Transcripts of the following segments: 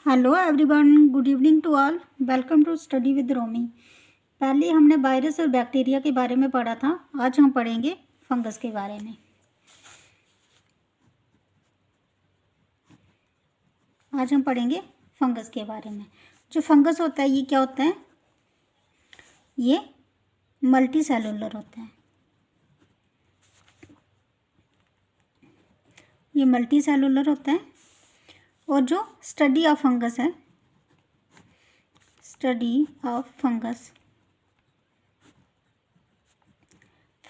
Hello everyone, good evening to all. Welcome to study with Romi. पहले हमने virus और bacteria के बारे में पढ़ा था। आज हम पढ़ेंगे फंगस के बारे में। आज हम पढ़ेंगे फंगस के बारे में। जो फंगस होता है ये क्या होता है? ये मल्टी सेलुलर होता है। ये मल्टी सेलुलर होता है। और जो स्टडी ऑफ फंगस है, स्टडी ऑफ फंगस,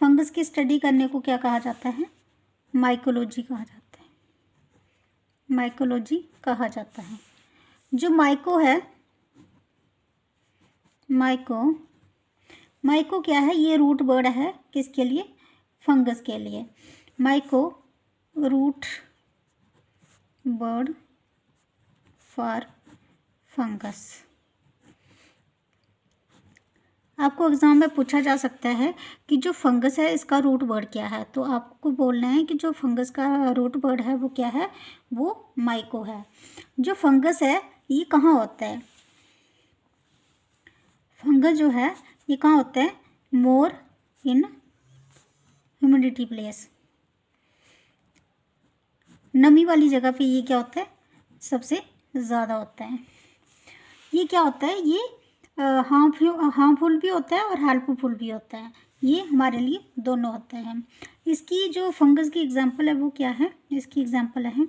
फंगस की स्टडी करने को क्या कहा जाता है? माइकोलॉजी कहा जाता है। माइकोलॉजी कहा जाता है। जो माइको है, माइको क्या है? ये रूट वर्ड है किसके लिए? फंगस के लिए। Myco root word for fungus. आपको एग्जाम में पूछा जा सकता है कि जो फंगस है इसका रूट वर्ड क्या है, तो आपको बोलना है कि जो फंगस का रूट वर्ड है वो क्या है? वो माइको है। जो फंगस है ये कहाँ होता है? फंगस जो है ये कहाँ होता है? मोर इन ह्यूमिडिटी प्लेस। नमी वाली जगह पे ये क्या होता है? सबसे ज़्यादा होता है। ये क्या होता है? ये हार्मफुल भी होता है और हेल्पफुल भी होता है। ये हमारे लिए दोनों होता है। इसकी जो फंगस की एग्जांपल है वो क्या है? इसकी एग्जांपल है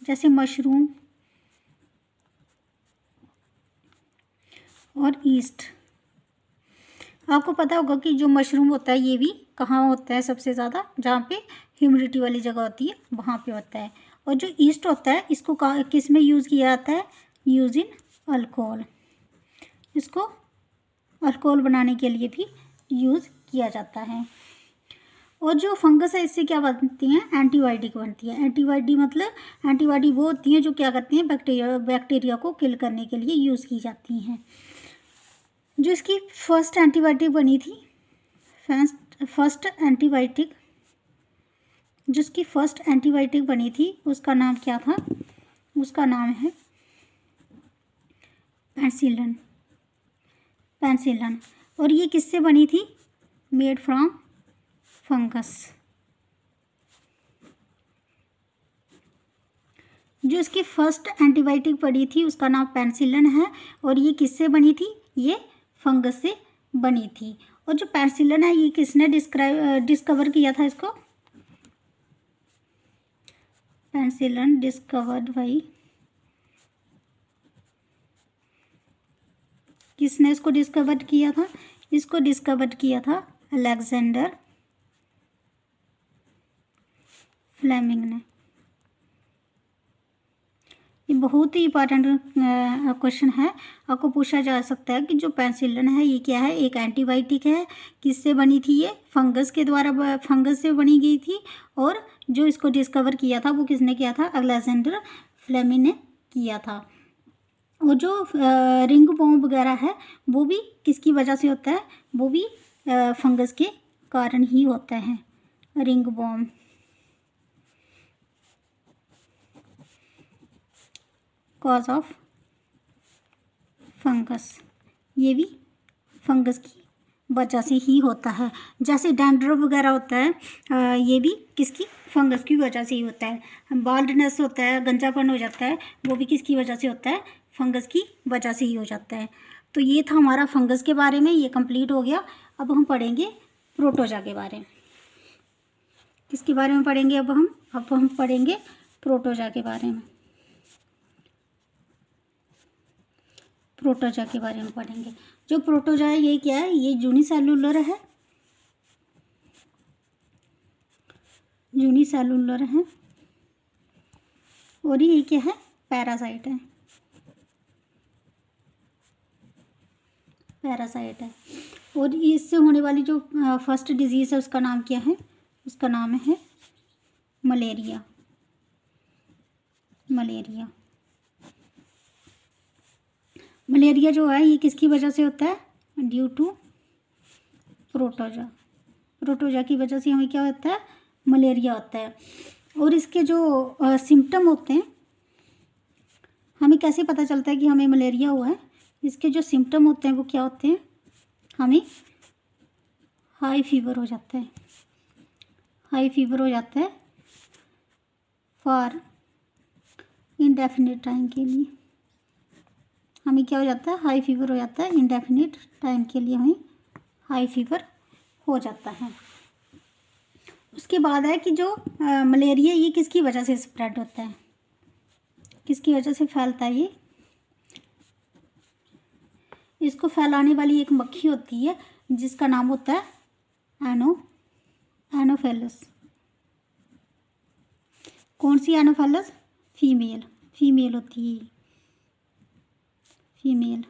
जैसे मशरूम और ईस्ट। आपको पता होगा कि जो मशरूम होता है ये भी कहाँ होता है सबसे ज़्यादा? जहाँ पे ह्यूमिडिटी वाली जगह होती है वहाँ पे होता है। और जो ईस्ट होता है इसको किस में यूज़ किया जाता है? Use in alcohol. इसको अल्कोहल बनाने के लिए भी यूज़ किया जाता है। और जो फंगस है इससे क्या बनती हैं? एंटीबायोटिक बनती है। एंटीबायोटिक मतलब एंटीबॉडी वो होती हैं जो क्या करती हैं? बैक्टीरिया को किल करने के लिए यूज़ की जाती हैं। जो इसकी फर्स्ट एंटीबायोटिक बनी थी, फर्स्ट एंटीबायोटिक जिसकी फर्स्ट एंटीबायोटिक बनी थी उसका नाम क्या था? उसका नाम है पेनिसिलिन। और ये किससे बनी थी? Made from fungus. जो इसकी फर्स्ट एंटीबायोटिक बनी थी उसका नाम पेनिसिलिन है। और ये किससे बनी थी? ये फंगस से बनी थी। और जो पेनिसिलिन है ये किसने डिस्कवर किया था? इसको पेनिसिलिन डिस्कवर्ड बाई, किसने इसको डिस्कवर किया था? इसको डिस्कवर किया था अलेक्जेंडर फ्लेमिंग ने। ये बहुत ही इंपॉर्टेंट क्वेश्चन है। आपको पूछा जा सकता है कि जो पेनिसिलिन है ये क्या है? एक एंटीबायोटिक है। किससे बनी थी? ये फंगस के द्वारा, फंगस से बनी गई थी। और जो इसको डिस्कवर किया था वो किसने किया था? अलेक्जेंडर फ्लेमिंग ने किया था। और जो रिंग वॉर्म वगैरह है वो भी किसकी वजह से होता है? वो भी फंगस के कारण ही होता है। Ringworm, cause of fungus, ये भी फंगस की वजह से ही होता है। जैसे डैंड्रफ वगैरह होता है ये भी किसकी? फंगस की वजह से ही होता है। बाल्डनेस होता है, गंजापन हो जाता है, वो भी किसकी वजह से होता है? फंगस की वजह से ही हो जाता है। तो ये था हमारा फंगस के बारे में, ये कंप्लीट हो गया। अब हम पढ़ेंगे प्रोटोजा के बारे में। किसके बारे में पढ़ेंगे अब हम पढ़ेंगे प्रोटोजा के बारे में। प्रोटोजा के बारे में पढ़ेंगे। जो प्रोटोजा है ये क्या है? ये यूनिसेलुलर है। यूनिसेलुलर है। और ये क्या है? पैरासाइट है। पैरासाइट है। और इससे होने वाली जो फर्स्ट डिजीज़ है उसका नाम क्या है? उसका नाम है मलेरिया। मलेरिया जो है ये किसकी वजह से होता है? ड्यू टू प्रोटोजा की वजह से हमें क्या होता है? मलेरिया होता है। और इसके जो सिम्टम होते हैं हमें कैसे पता चलता है कि हमें मलेरिया हुआ है? इसके जो सिम्टम होते हैं वो क्या होते हैं? हमें हाई फीवर हो जाता है, हाई फीवर हो जाता है फॉर इंडेफिनिट टाइम के लिए। हमें क्या हो जाता है? हाई फीवर हो जाता है, इंडेफिनिट टाइम के लिए हमें हाई फीवर हो जाता है। उसके बाद है कि जो मलेरिया ये किसकी वजह से स्प्रेड होता है, किसकी वजह से फैलता है ये? इसको फैलाने वाली एक मक्खी होती है जिसका नाम होता है एनोफेलस। कौन सी एनोफेलस? फीमेल होती है, फीमेल।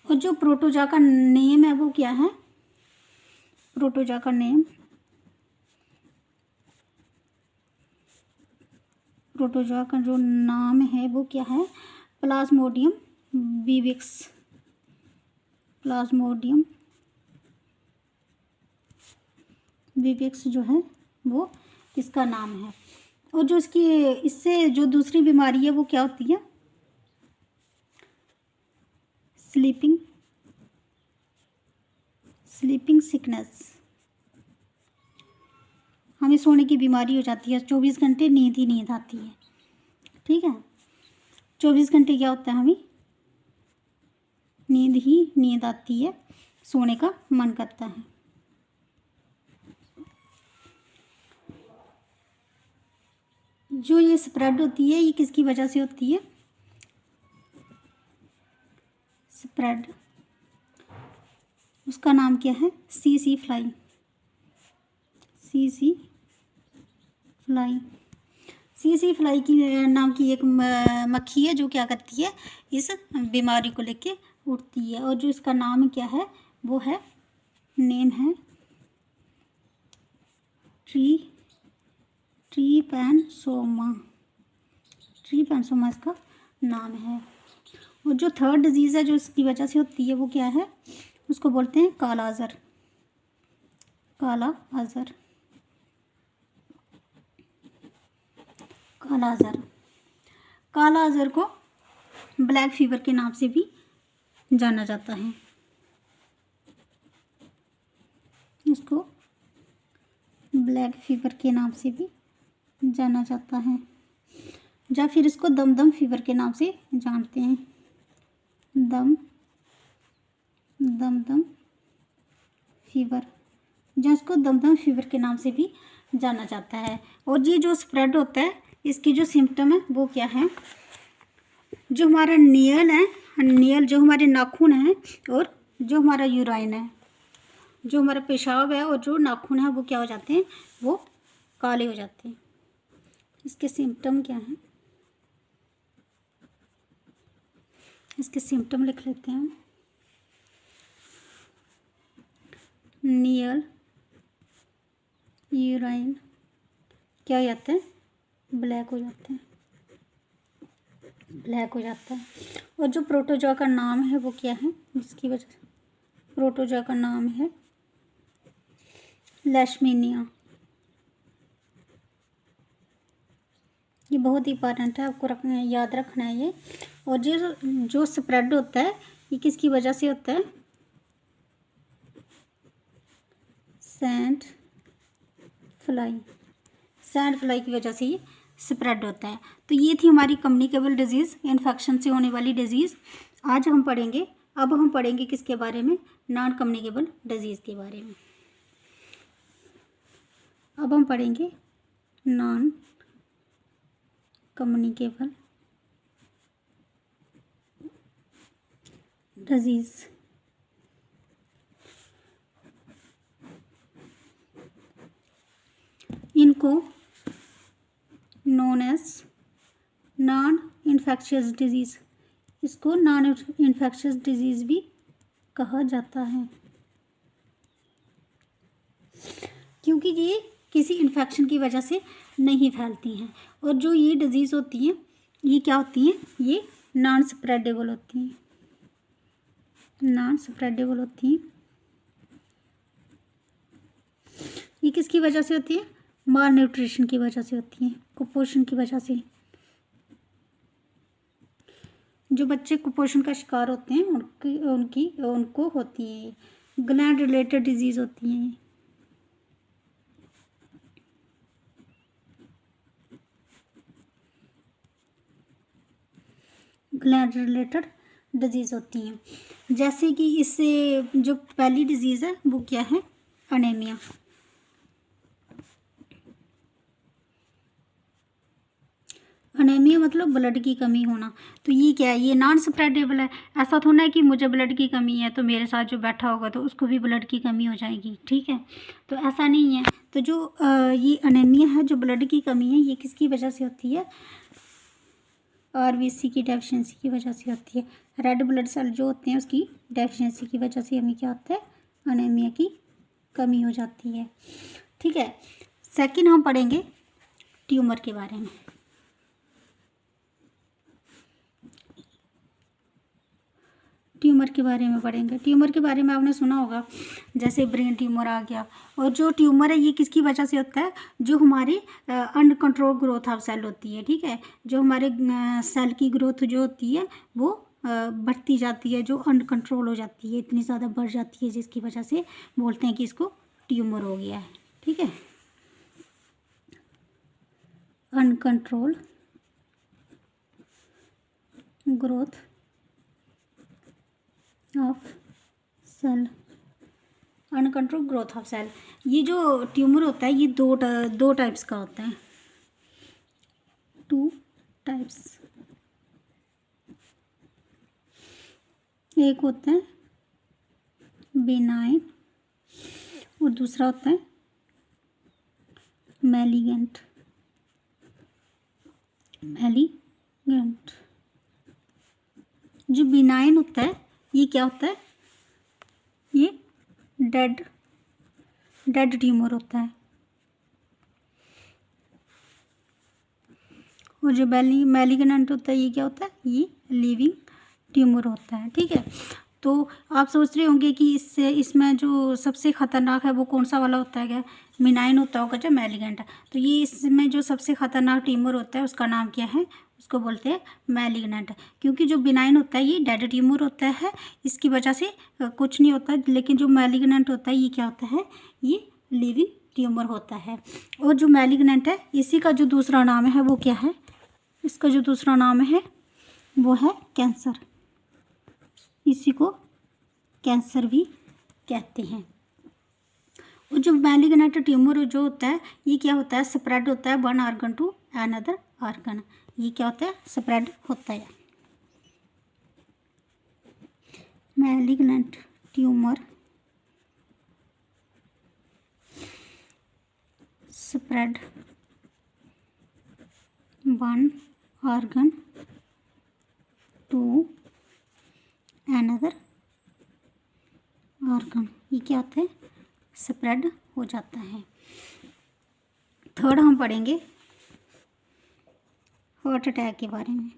और जो प्रोटोजा का नेम है वो क्या है? प्रोटोजा का नेम, प्रोटोजा का जो नाम है वो क्या है? प्लाज्मोडियम विविक्स, प्लाज्मोडियम विविक्स जो है वो इसका नाम है। और जो इससे जो दूसरी बीमारी है वो क्या होती है? Sleeping sickness. हमें सोने की बीमारी हो जाती है, 24 घंटे नींद आती है। ठीक है, 24 घंटे क्या होता है? हमें नींद आती है, सोने का मन करता है। जो ये स्प्रेड होती है ये किसकी वजह से होती है? स्प्रेड, उसका नाम क्या है? CC fly, CC fly. CC fly की नाम की एक मक्खी है जो क्या करती है? इस बीमारी को लेके उठती है। और जो इसका नाम क्या है वो है, नेम है ट्रीपैनसोमा, ट्रीपैनसोमा इसका नाम है। और जो थर्ड डिजीज़ है जो इसकी वजह से होती है वो क्या है? उसको बोलते हैं काला आज़र, काला आज़र, काला आज़र। काला आज़र को ब्लैक फीवर के नाम से भी जाना जाता है। इसको ब्लैक फीवर के नाम से भी जाना जाता है, या फिर इसको दमदम फीवर के नाम से जानते हैं। दमदम फीवर, या इसको दमदम फीवर के नाम से भी जाना जाता है। और ये जो स्प्रेड होता है इसकी जो सिम्टम है वो क्या है? जो हमारा नेल जो हमारे नाखून हैं और जो हमारा यूराइन है, जो हमारा पेशाब है और जो नाखून है वो क्या हो जाते हैं? वो काले हो जाते हैं। इसके सिम्टम क्या हैं? इसके सिम्टम लिख लेते हैं हम। नेल, यूराइन क्या हो जाता है? ब्लैक हो जाते हैं, ब्लैक हो जाता है। और जो प्रोटोजोआ का नाम है वो क्या है जिसकी वजह से? प्रोटोजोआ का नाम है लेशमीनिया। ये बहुत इंपॉर्टेंट है, आपको रखना है, याद रखना है ये। और जो स्प्रेड होता है ये किसकी वजह से होता है? सैंड फ्लाई की वजह से ये स्प्रेड होता है। तो ये थी हमारी कम्युनिकेबल डिजीज़, इन्फेक्शन से होने वाली डिजीज़। अब हम पढ़ेंगे किसके बारे में? नॉन कम्युनिकेबल डिजीज़ के बारे में। अब हम पढ़ेंगे नॉन कम्युनिकेबल डिजीज़। इनको known as non infectious disease, इसको नॉन इन्फेक्शियस डिजीज़ भी कहा जाता है, क्योंकि ये किसी इन्फेक्शन की वजह से नहीं फैलती हैं। और जो ये डिजीज़ होती हैं ये क्या होती हैं? ये नॉन स्प्रेडेबल होती हैं, नॉन स्प्रेडेबल होती हैं। ये किसकी वजह से होती है? माल न्यूट्रिशन की वजह से होती हैं, कुपोषण की वजह से। जो बच्चे कुपोषण का शिकार होते हैं उनको होती है, ग्लैंड रिलेटेड डिजीज़ होती हैं। ग्लैंड रिलेटेड डिजीज़ होती हैं। जैसे कि इससे जो पहली डिजीज़ है वो क्या है, अनेमिया। अनेमिया मतलब ब्लड की कमी होना। तो ये क्या है, ये नॉन स्प्रेडेबल है। ऐसा थोड़ा है कि मुझे ब्लड की कमी है तो मेरे साथ जो बैठा होगा तो उसको भी ब्लड की कमी हो जाएगी, ठीक है, तो ऐसा नहीं है। तो जो ये अनेमिया है, जो ब्लड की कमी है, ये किसकी वजह से होती है, आरबीसी की डेफिशिएंसी की वजह से होती है। रेड ब्लड सेल जो होते हैं उसकी डेफिशिएंसी की वजह से हमें क्या होता है, अनेमिया की कमी हो जाती है, ठीक है। सेकंड हम पढ़ेंगे ट्यूमर के बारे में। ट्यूमर के बारे में पढ़ेंगे। ट्यूमर के बारे में आपने सुना होगा, जैसे ब्रेन ट्यूमर आ गया। और जो ट्यूमर है ये किसकी वजह से होता है, जो हमारी अनकंट्रोल ग्रोथ ऑफ सेल होती है, ठीक है, जो हमारे सेल की ग्रोथ जो होती है वो बढ़ती जाती है, जो अनकंट्रोल हो जाती है, इतनी ज़्यादा बढ़ जाती है, जिसकी वजह से बोलते हैं कि इसको ट्यूमर हो गया है, ठीक है। Uncontrol growth of cell, uncontrol growth of cell. ये जो ट्यूमर होता है ये दो टाइप्स का होता है, 2 टाइप्स। एक होता है बेनाइन और दूसरा होता है मैलिगेंट। जो बेनाइन होता है ये क्या होता है, ये डेड ट्यूमर होता है। और जो मैलिगेंट होता है ये क्या होता है, ये लिविंग ट्यूमर होता है, ठीक है। तो आप सोच रहे होंगे कि इसमें जो सबसे ख़तरनाक है वो कौन सा वाला होता है, क्या बेनाइन होता होगा जो मैलिगेंट है। तो ये इसमें जो सबसे ख़तरनाक ट्यूमर होता है उसका नाम क्या है, उसको बोलते हैं मैलिग्नेंट। क्योंकि जो बेनाइन होता है ये डेड ट्यूमर होता है, इसकी वजह से कुछ नहीं होता। लेकिन जो मैलिग्नेंट होता है ये क्या होता है, ये लिविंग ट्यूमर होता है। और जो मैलिग्नेंट है इसी का जो दूसरा नाम है वो क्या है, इसका जो दूसरा नाम है वो है कैंसर। इसी को कैंसर भी कहते हैं। और जो मैलिग्नेंट ट्यूमर जो होता है ये क्या होता है, स्प्रेड होता है one organ to another organ. ये क्या होता है, स्प्रेड होता है। Malignant tumour spread one organ to another organ, ये क्या होता है, स्प्रेड हो जाता है। थर्ड हम पढ़ेंगे हार्ट अटैक के बारे में।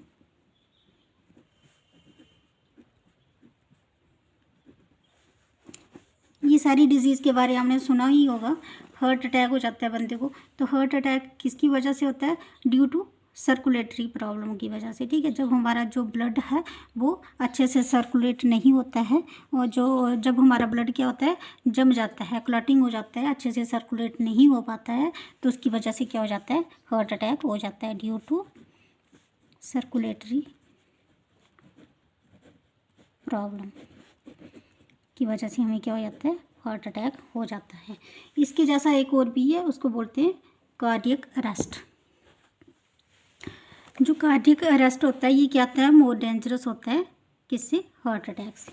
ये सारी डिजीज़ के बारे में हमने सुना ही होगा। हार्ट अटैक हो जाता है बंदे को, तो हार्ट अटैक किसकी वजह से होता है, ड्यू टू सर्कुलेटरी प्रॉब्लम की वजह से, ठीक है। जब हमारा जो ब्लड है वो अच्छे से सर्कुलेट नहीं होता है, और जब हमारा ब्लड क्या होता है, जम जाता है, क्लॉटिंग हो जाता है, अच्छे से सर्कुलेट नहीं हो पाता है, तो उसकी वजह से क्या हो जाता है, हार्ट अटैक हो जाता है। ड्यू टू सर्कुलेटरी प्रॉब्लम की वजह से हमें क्या हो जाता है, हार्ट अटैक हो जाता है। इसके जैसा एक और भी है, उसको बोलते हैं कार्डियक अरेस्ट। जो कार्डियक अरेस्ट होता है ये क्या होता है, मोर डेंजरस होता है, किससे, हार्ट अटैक से।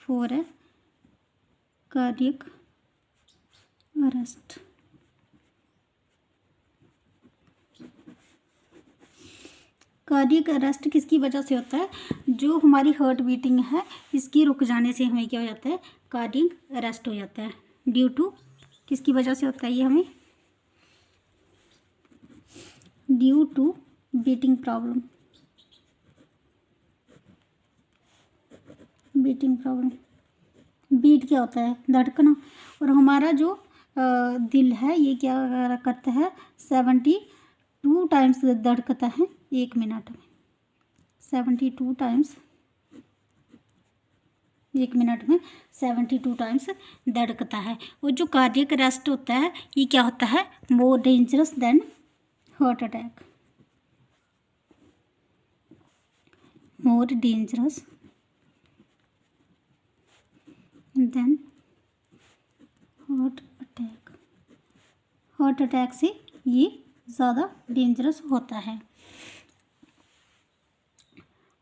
4 है कार्डियक अरेस्ट। कार्डियक अरेस्ट किसकी वजह से होता है, जो हमारी हार्ट बीटिंग है इसकी रुक जाने से हमें क्या हो जाता है, कार्डियक अरेस्ट हो जाता है। ड्यू टू किसकी वजह से होता है ये, हमें due to beating problem. Beat क्या होता है, धड़कना। और हमारा जो दिल है ये क्या करता है, 72 टाइम्स धड़कता है 1 मिनट में। 72 टाइम्स, 1 मिनट में 72 टाइम्स धड़कता है। और जो कार्डियक अरेस्ट होता है ये क्या होता है, more dangerous than heart attack, more dangerous than heart attack. Heart attack से ये ज़्यादा डेंजरस होता है।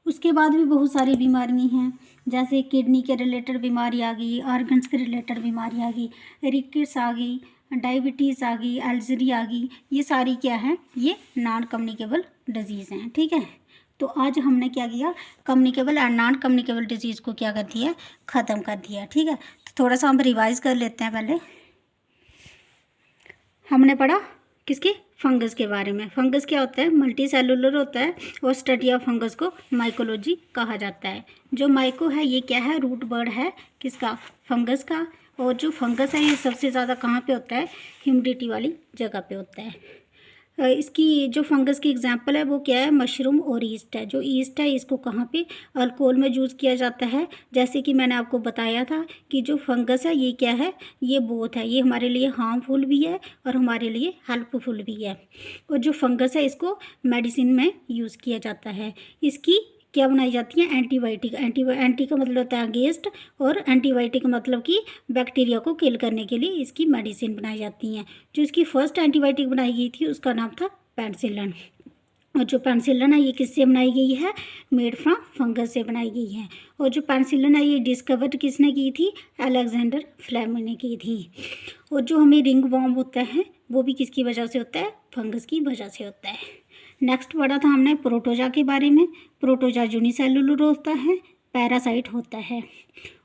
उसके बाद भी बहुत सारी बीमारियां हैं, जैसे किडनी के रिलेटेड बीमारी आ गई, ऑर्गन्स के रिलेटेड बीमारी आ गई, रिकेट्स आ गई, डायबिटीज़ आ गई, एल्सरी आ गई। ये सारी क्या है, ये नॉन कम्युनिकेबल डिजीज़ हैं। ठीक है, तो आज हमने क्या किया, communicable and non communicable disease को क्या कर दिया, ख़त्म कर दिया। ठीक है, तो थोड़ा सा हम रिवाइज़ कर लेते हैं। पहले हमने पढ़ा किसके, फंगस के बारे में। फंगस क्या होता है, मल्टी सेलुलर होता है और स्टडी ऑफ फंगस को माइकोलॉजी कहा जाता है। जो माइको है ये क्या है, रूट वर्ड है किसका, फंगस का। और जो फंगस है ये सबसे ज़्यादा कहाँ पे होता है, ह्यूमिडिटी वाली जगह पे होता है। इसकी जो फंगस की एग्जांपल है वो क्या है, मशरूम और ईस्ट है। जो ईस्ट है इसको कहाँ पे, अल्कोहल में यूज़ किया जाता है। जैसे कि मैंने आपको बताया था कि जो फंगस है ये क्या है, ये बोथ है, ये हमारे लिए हार्मफुल भी है और हमारे लिए हेल्पफुल भी है। और जो फंगस है इसको मेडिसिन में यूज़ किया जाता है। इसकी क्या बनाई जाती है, एंटीबायोटिक। एंटी का मतलब होता है अगेंस्ट, और एंटीबायोटिक का मतलब कि बैक्टीरिया को किल करने के लिए इसकी मेडिसिन बनाई जाती हैं। जो इसकी फर्स्ट एंटीबायोटिक बनाई गई थी उसका नाम था पेनिसिलिन। और जो पेनिसिलिन है ये किससे बनाई गई है, मेड फ्रॉम फंगस से बनाई गई है। और जो पेनिसिलिन है ये डिस्कवर्ड किसने की थी, अलेक्जेंडर फ्लेमिंग ने की थी। और जो हमें रिंग वॉर्म होता है वो भी किसकी वजह से होता है, फंगस की वजह से होता है। नेक्स्ट पढ़ा था हमने प्रोटोजा के बारे में। प्रोटोजा यूनिसेलुलर होता है, पैरासाइट होता है।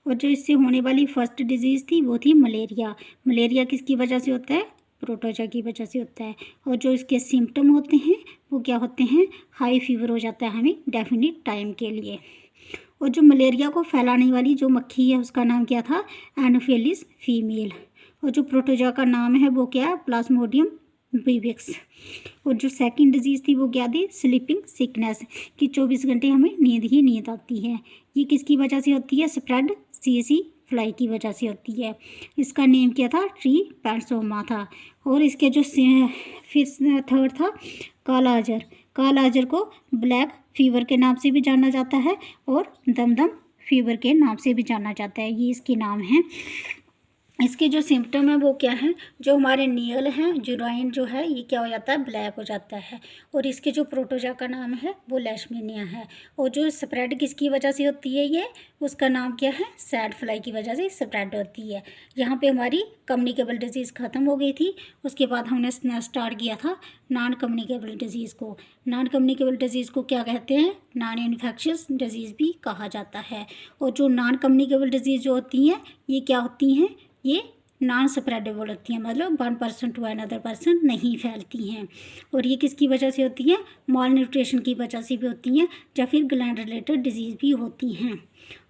और जो इससे होने वाली फर्स्ट डिजीज़ थी वो थी मलेरिया। मलेरिया किसकी वजह से होता है, प्रोटोजा की वजह से होता है। और जो इसके सिम्टम होते हैं वो क्या होते हैं, हाई फीवर हो जाता है हमें डेफिनिट टाइम के लिए। और जो मलेरिया को फैलाने वाली जो मक्खी है उसका नाम क्या था, एनोफिलिस फीमेल। और जो प्रोटोजा का नाम है वो क्या है, प्लाज्मोडियम विविक्स। और जो सेकंड डिजीज़ थी वो क्या थी, स्लीपिंग सिकनेस, कि 24 घंटे हमें नींद ही नींद आती है। ये किसकी वजह से होती है, स्प्रेड सीएसी फ्लाई की वजह से होती है। इसका नेम क्या था, ट्री पैंसोमा था। और इसके जो फिर थर्ड था काला अजर। काला अजर को ब्लैक फीवर के नाम से भी जाना जाता है और दमदम फीवर के नाम से भी जाना जाता है, ये इसके नाम हैं। इसके जो सिम्टम है वो क्या है, जो हमारे नील हैं, यूराइन जो है ये क्या हो जाता है, ब्लैक हो जाता है। और इसके जो प्रोटोजा का नाम है वो लेशमीनिया है। और जो स्प्रेड किसकी वजह से होती है, ये उसका नाम क्या है, सैड फ्लाई की वजह से स्प्रेड होती है। यहाँ पे हमारी कम्युनिकेबल डिजीज़ ख़त्म हो गई थी। उसके बाद हमने स्टार्ट किया था नॉन कम्युनिकेबल डिजीज़ को। नॉन कम्युनिकेबल डिजीज़ को क्या कहते हैं, नॉन इन्फेक्शियस डिजीज़ भी कहा जाता है। और जो नॉन कम्युनिकेबल डिजीज़ जो होती हैं ये क्या होती हैं, ये नॉन स्प्रेडेबल होती हैं, मतलब 1 पर्सन टू अनदर पर्सन नहीं फैलती हैं। और ये किसकी वजह से होती हैं, माल न्यूट्रिशन की वजह से भी होती हैं, या फिर ग्लैंड रिलेटेड डिजीज़ भी होती हैं।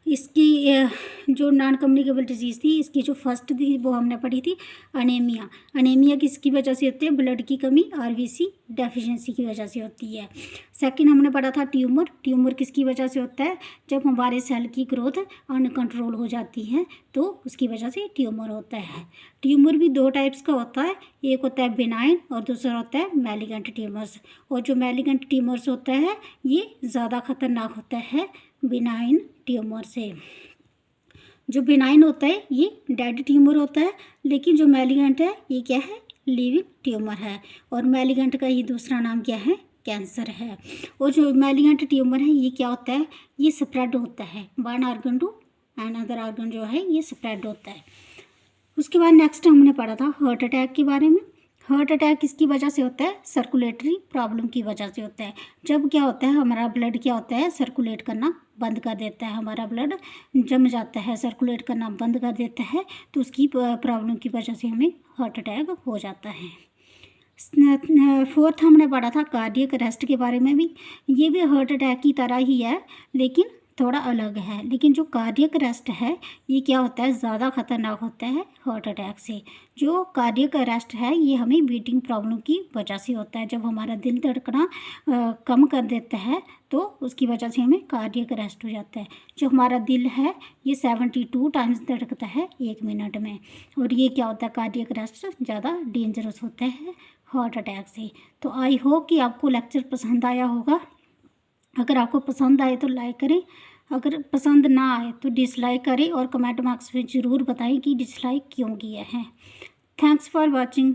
इसकी जो नॉन कम्युनिकेबल डिजीज़ थी इसकी जो फर्स्ट थी वो हमने पढ़ी थी अनेमिया। अनेमिया किसकी वजह से होती है, ब्लड की कमी, आरबीसी डेफिशिएंसी की वजह से होती है। सेकंड हमने पढ़ा था ट्यूमर। ट्यूमर किसकी वजह से होता है, जब हमारे सेल की ग्रोथ अनकंट्रोल हो जाती है तो उसकी वजह से ट्यूमर होता है। ट्यूमर भी 2 टाइप्स का होता है, एक होता है बिनाइन और दूसरा होता है मैलिगेंट ट्यूमर्स। और जो मैलिगेंट ट्यूमर्स होता है ये ज़्यादा खतरनाक होता है बिनाइन ट्यूमर से। जो बिनाइन होता है ये डेड ट्यूमर होता है, लेकिन जो मैलिगेंट है ये क्या है, लिविंग ट्यूमर है। और मैलिगेंट का ये दूसरा नाम क्या है, कैंसर है। और जो मैलिगेंट ट्यूमर है ये क्या होता है, ये स्प्रेड होता है, one organ to another organ जो है ये स्प्रेड होता है। उसके बाद नेक्स्ट हमने पढ़ा था हार्ट अटैक के बारे में। हार्ट अटैक किसकी वजह से होता है, सर्कुलेटरी प्रॉब्लम की वजह से होता है। जब क्या होता है, हमारा ब्लड क्या होता है, सर्कुलेट करना बंद कर देता है, हमारा ब्लड जम जाता है, सर्कुलेट करना बंद कर देता है, तो उसकी प्रॉब्लम की वजह से हमें हार्ट अटैक हो जाता है। फोर्थ हमने पढ़ा था कार्डियक अरेस्ट के बारे में भी। ये भी हार्ट अटैक की तरह ही है, लेकिन थोड़ा अलग है। लेकिन जो कार्डियक अरेस्ट है ये क्या होता है, ज़्यादा खतरनाक होता है हार्ट अटैक से। जो कार्डियक अरेस्ट है ये हमें ब्रीथिंग प्रॉब्लम की वजह से होता है। जब हमारा दिल धड़कना कम कर देता है तो उसकी वजह से हमें कार्डियक अरेस्ट हो जाता है। जो हमारा दिल है ये 72 टाइम्स धड़कता है 1 मिनट में, और ये क्या होता है, कार्डियक अरेस्ट ज़्यादा डेंजरस होता है हार्ट अटैक से। तो आई होप कि आपको लेक्चर पसंद आया होगा। अगर आपको पसंद आए तो लाइक करें, अगर पसंद ना आए तो डिसलाइक करें, और कमेंट बॉक्स में ज़रूर बताएं कि डिसलाइक क्यों किया है। Thanks for watching.